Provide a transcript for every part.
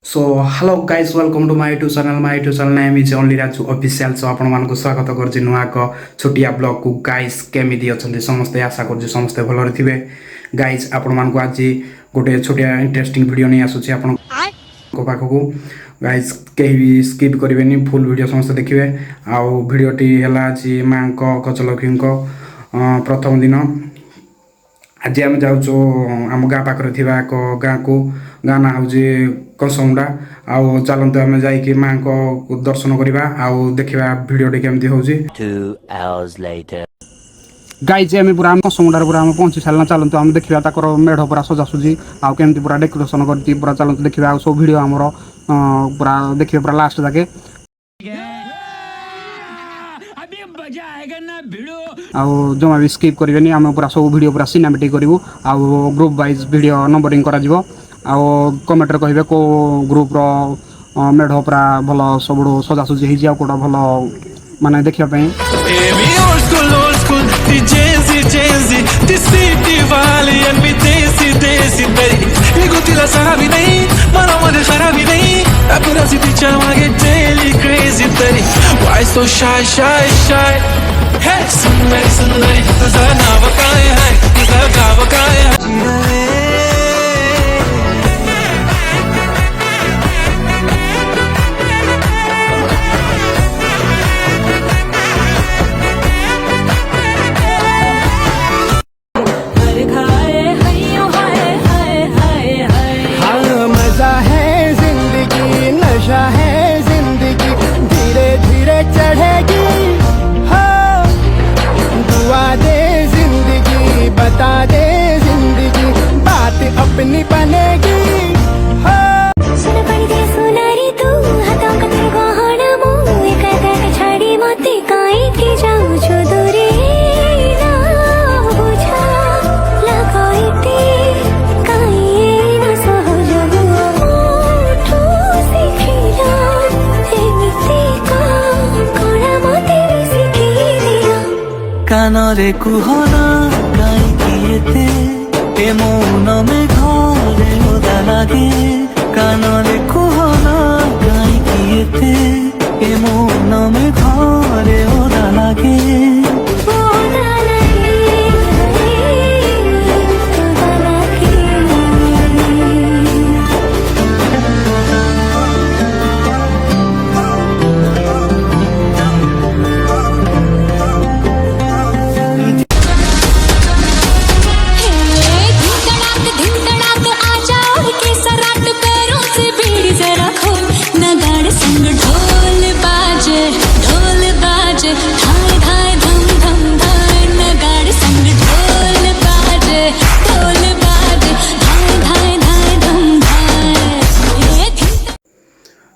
So hello guys welcome to my YouTube channel name is only Raju official. So आपण मानक स्वागत करछि नुआ को छोटिया ब्लॉग को। गाइस केमिदी अछन्ते समस्त आशा करछि समस्त भलरे थिबे। गाइस आपण मानक आज गोटे छोटिया इंटरेस्टिंग वीडियो नै आसुछि आपण को पाखकू। गाइस केही भी स्किप करिवेनी, फुल वीडियो समस्त देखिबे। आ वीडियो टी हला अछि मां को कचलखिन को प्रथम दिन। आज आम जाऊँ आम गाँ पाखे थी एक गाँ को, गाँ ना हूँ कसमुंडा। आउ चलते आम जा माँ को दर्शन करवा आउ देखा भिडियो केमती हूँ। गाइज आम पूरा कसमुंडार पूरा आम पहुँची सारा। चलते आम देखा तक मेढ़ पूरा सजासुजी आउ केमती पूरा डेकोरेशन कर पूरा चलते देखा सब भिड आमर पूरा देखिए पूरा लास्ट जाके आउ जमा भी स्किप करेंगे। आम पूरा सब वीडियो पूरा सिनेमेटिक करूँ आउ ग्रुप वाइज वीडियो नंबरिंग करा जिवो। आउ कमेंट रे कहिबे को ग्रुप रो मेढ़ पूरा भल सब सजासुजी होई आ कोडा भल माने देखिया पई। Why so shy, shy, shy? Hey, sundari, sundari, तुझा नाव काय है, तुझा गाव काय है? हाँ मजा है जिंदगी, नशा है जिंदगी, धीरे धीरे चढ़ेगी। हाँ दुआ दे जिंदगी, बता दे जिंदगी, बात अपनी बनेगी। कानरे कुहना गाई किएते ए मौन में घरे ओदा लागे। कानरे कुहना गाई किएते ए मौन में घरे ओदा लागे।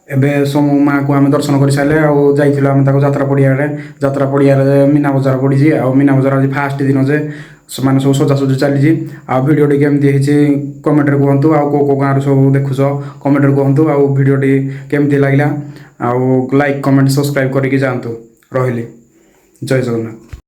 एबे सोमू माँ को आम दर्शन कर सारे जाइल आम जात्रा पड़िया मीना बजार पड़ी। मीना बजार आज फास्ट दिन जे मैंने सब सजासुजी चली। आ भिडियोटी केमती कमेंट रे कहतु। आउ को गाँव सब देखुच कमेंट रे कहतु। आ भिडियोटी केमती लगे आउ लाइक कमेंट सब्सक्राइब करके जातु। रही जय जगन्नाथ।